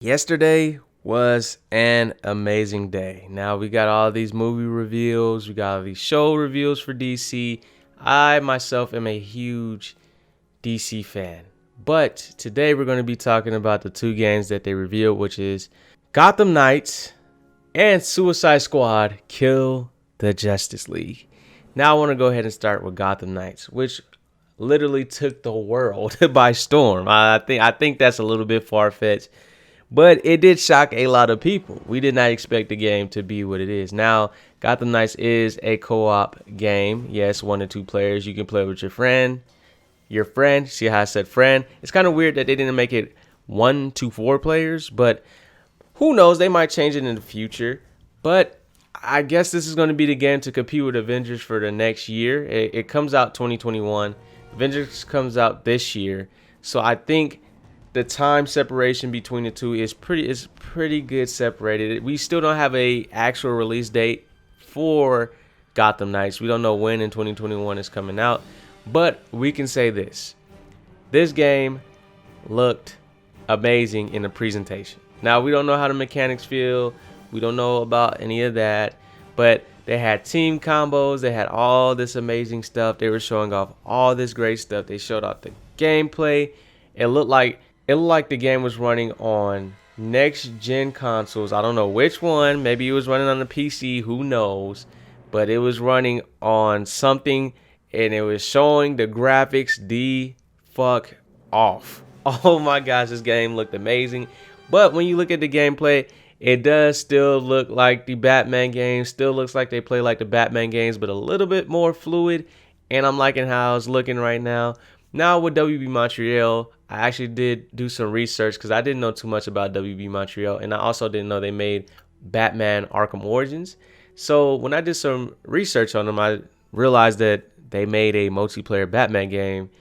Yesterday was an amazing day. Now we got all these movie reveals, we got all these show reveals for DC. I myself am a huge DC fan. But today we're going to be talking about the two games that they revealed, which is Gotham Knights and Suicide Squad Kill the Justice League. Now I want to go ahead and start with Gotham Knights, which literally took the world by storm. I think that's a little bit far-fetched. But it did shock a lot of people. We did not expect the game to be what it is. Now, Gotham Knights is a co-op game. Yes, 1 to 2 players. You can play with your friend. See how I said friend? It's kind of weird that they didn't make it 1 to 4 players, but who knows? They might change it in the future. But I guess this is going to be the game to compete with Avengers for the next year. It comes out 2021. Avengers comes out this year. So I think the time separation between the two is pretty good separated. We still don't have a actual release date for Gotham Knights. We don't know when in 2021 it's coming out, but we can say this game looked amazing in the presentation. Now we don't know how the mechanics feel, we don't know about any of that, but they had team combos, they had all this amazing stuff. They were showing off all this great stuff. They showed off the gameplay. It looked like the game was running on next-gen consoles. I don't know which one. Maybe it was running on the PC. Who knows? But it was running on something, and it was showing the graphics the fuck off. Oh my gosh, this game looked amazing. But when you look at the gameplay, it does still look like the Batman games. Still looks like they play like the Batman games, but a little bit more fluid. And I'm liking how it's looking right now. Now with WB Montreal, I actually did do some research because I didn't know too much about WB Montreal, and I also didn't know they made Batman Arkham Origins. So when I did some research on them, I realized that they made a multiplayer Batman game.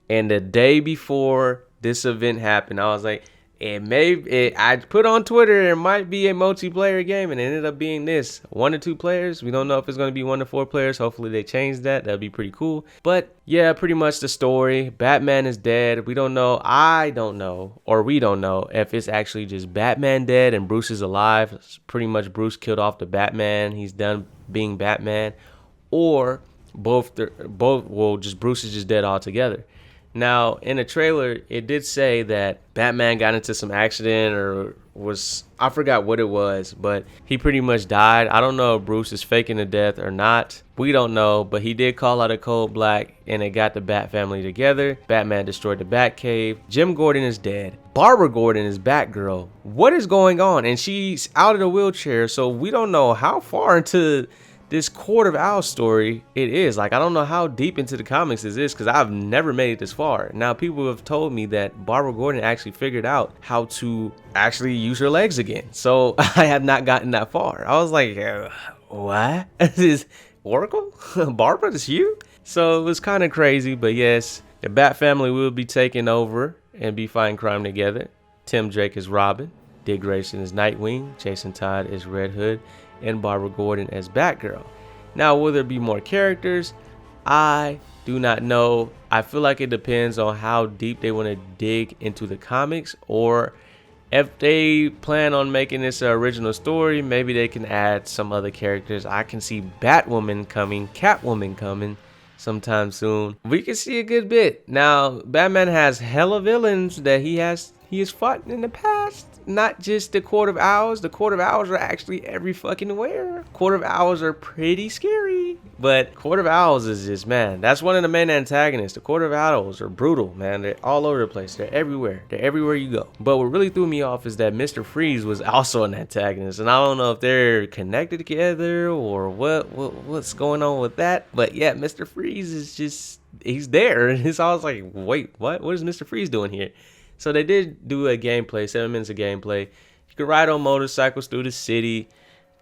And the day before this event happened, I was like, I put on Twitter it might be a multiplayer game, and it ended up being this 1 to 2 players. We don't know if it's going to be 1 to 4 players. Hopefully they change that. That'd be pretty cool. But yeah, pretty much the story. Batman is dead. We don't know. We don't know if it's actually just Batman dead and Bruce is alive. It's pretty much Bruce killed off the Batman. He's done being Batman, or just Bruce is just dead altogether. Now, in the trailer, it did say that Batman got into some accident I forgot what it was, but he pretty much died. I don't know if Bruce is faking the death or not. We don't know, but he did call out a Code Black, and it got the Bat family together. Batman destroyed the Batcave. Jim Gordon is dead. Barbara Gordon is Batgirl. What is going on? And she's out of the wheelchair, so we don't know how far into this Court of Owls story it is. Like, I don't know how deep into the comics this is because I've never made it this far. Now, people have told me that Barbara Gordon actually figured out how to actually use her legs again. So I have not gotten that far. I was like, what? Is Oracle? Barbara, this you? So it was kind of crazy, but yes, the Bat family will be taking over and be fighting crime together. Tim Drake is Robin, Dick Grayson is Nightwing, Jason Todd is Red Hood, and Barbara Gordon as Batgirl. Now, will there be more characters? I do not know. I feel like it depends on how deep they want to dig into the comics, or if they plan on making this an original story, maybe they can add some other characters. I can see Batwoman coming, Catwoman coming sometime soon. We can see a good bit. Now, Batman has hella villains that he has fought in the past. Not just the Court of Owls. The Court of Owls are actually every fucking where. Court of Owls are pretty scary. But Court of Owls is just, man, that's one of the main antagonists. The Court of Owls are brutal, man. They're all over the place. They're everywhere. They're everywhere you go. But what really threw me off is that Mr. Freeze was also an antagonist. And I don't know if they're connected together or what's going on with that. But yeah, Mr. Freeze is just, he's there. And it's always like, wait, what? What is Mr. Freeze doing here? So they did do a gameplay, 7 minutes of gameplay. You can ride on motorcycles through the city,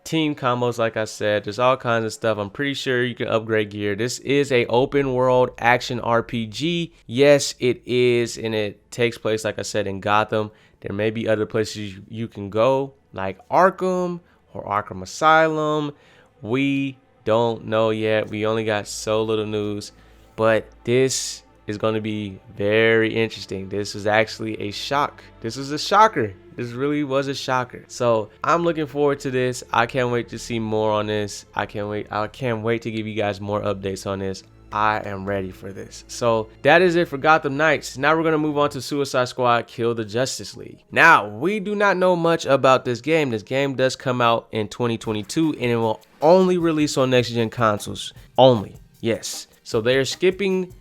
team combos, like I said. There's all kinds of stuff. I'm pretty sure you can upgrade gear. This is a open world action RPG. Yes, it is, and it takes place, like I said, in Gotham. There may be other places you can go, like Arkham or Arkham Asylum. We don't know yet. We only got so little news, but this is going to be very interesting. This was actually a shock. This was a shocker. This really was a shocker. So I'm looking forward to this. I can't wait to see more on this. I can't wait to give you guys more updates on this. I am ready for this. So that is it for Gotham Knights. Now we're going to move on to Suicide Squad Kill the Justice League. Now, we do not know much about this game. This game does come out in 2022 and it will only release on next gen consoles. Only. Yes. So they're skipping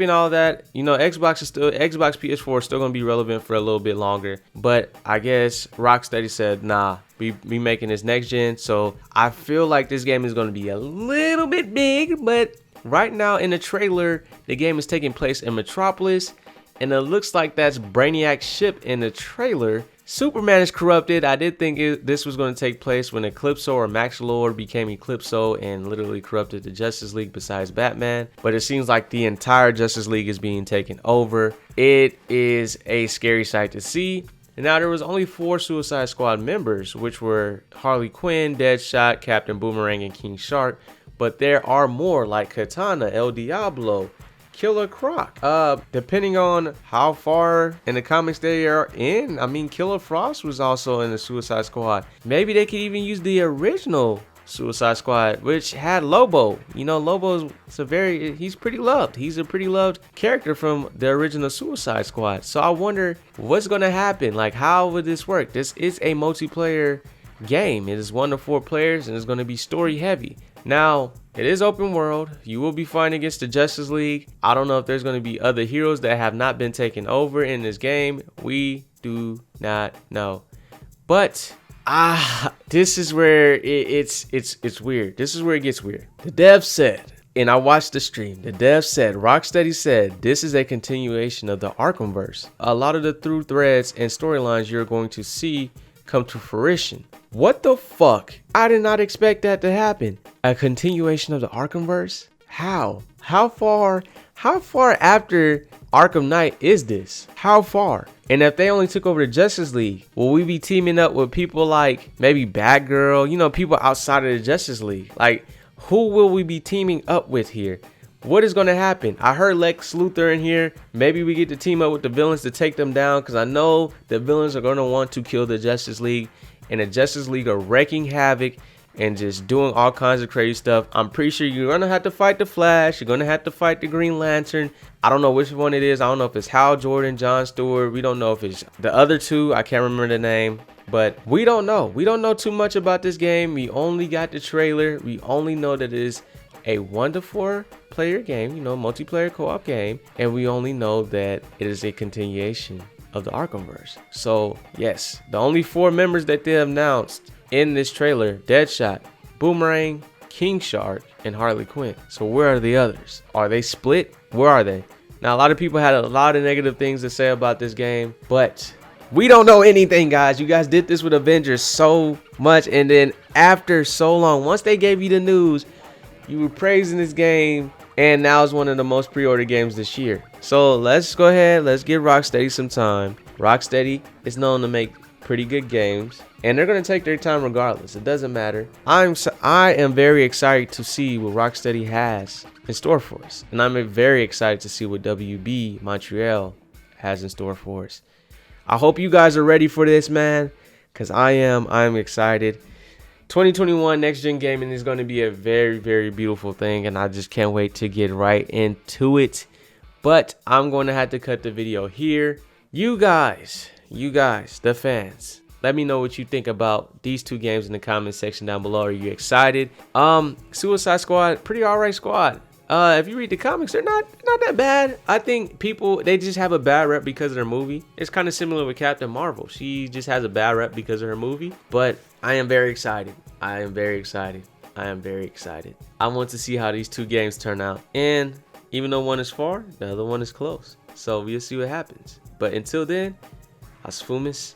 all that. You know, Xbox PS4 is still going to be relevant for a little bit longer. But I guess Rocksteady said, nah, we making this next gen. So I feel like this game is going to be a little bit big, but right now in the trailer, the game is taking place in Metropolis, and it looks like that's Brainiac's ship in the trailer. Superman is corrupted. I did think this was going to take place when Eclipso or Max Lord became Eclipso and literally corrupted the Justice League besides Batman. But it seems like the entire Justice League is being taken over. It is a scary sight to see. And now there was only 4 Suicide Squad members, which were Harley Quinn, Deadshot, Captain Boomerang, and King Shark. But there are more like Katana, El Diablo, Killer Croc. Depending on how far in the comics they are in, I mean, Killer Frost was also in the Suicide Squad. Maybe they could even use the original Suicide Squad, which had Lobo. You know, Lobo's he's pretty loved. He's a pretty loved character from the original Suicide Squad. So I wonder what's gonna happen. Like, how would this work? This is a multiplayer game. It is 1 to 4 players and it's gonna be story heavy. Now, it is open world. You will be fighting against the Justice League. I don't know if there's going to be other heroes that have not been taken over in this game. We do not know. But this is where it's weird. This is where it gets weird. The dev said, and I watched the stream, the dev said, Rocksteady said, this is a continuation of the ARKHAMverse. A lot of the through threads and storylines you're going to see come to fruition. What the fuck? I did not expect that to happen. A continuation of the ARKHAMverse? How? How far after Arkham Knight is this? How far? And if they only took over the Justice League, will we be teaming up with people like maybe Batgirl? You know, people outside of the Justice League. Like, who will we be teaming up with here? What is going to happen? I heard Lex Luthor in here. Maybe we get to team up with the villains to take them down, because I know the villains are going to want to kill the Justice League. And the Justice League are wreaking havoc and just doing all kinds of crazy stuff. I'm pretty sure you're going to have to fight the Flash. You're going to have to fight the Green Lantern. I don't know which one it is. I don't know if it's Hal Jordan, John Stewart. We don't know if it's the other two. I can't remember the name. But we don't know. We don't know too much about this game. We only got the trailer. We only know that it is a 1 to 4 player game, you know, multiplayer co-op game. And we only know that it is a continuation of the ARKHAMverse. So yes, the only 4 members that they announced in this trailer: Deadshot, Boomerang, King Shark, and Harley Quinn. So where are the others? Are they split? Where are they? Now, a lot of people had a lot of negative things to say about this game, but we don't know anything, guys. You guys did this with Avengers so much, and then after so long, once they gave you the news, you were praising this game, and now it's one of the most pre-ordered games this year. So let's go ahead, let's give Rocksteady some time. Rocksteady is known to make pretty good games, and they're going to take their time regardless. It doesn't matter. I am very excited to see what Rocksteady has in store for us, and I'm very excited to see what WB Montreal has in store for us. I hope you guys are ready for this, man, because I'm excited. 2021 next gen gaming is going to be a very, very beautiful thing, and I just can't wait to get right into it. But I'm going to have to cut the video here. You guys, the fans, let me know what you think about these 2 games in the comment section down below. Are you excited? Suicide Squad, pretty alright squad. If you read the comics, they're not that bad. I think they just have a bad rep because of their movie. It's kind of similar with Captain Marvel. She just has a bad rep because of her movie. But I am very excited. I am very excited. I want to see how these 2 games turn out. And even though one is far, the other one is close. So we'll see what happens. But until then, as fumes.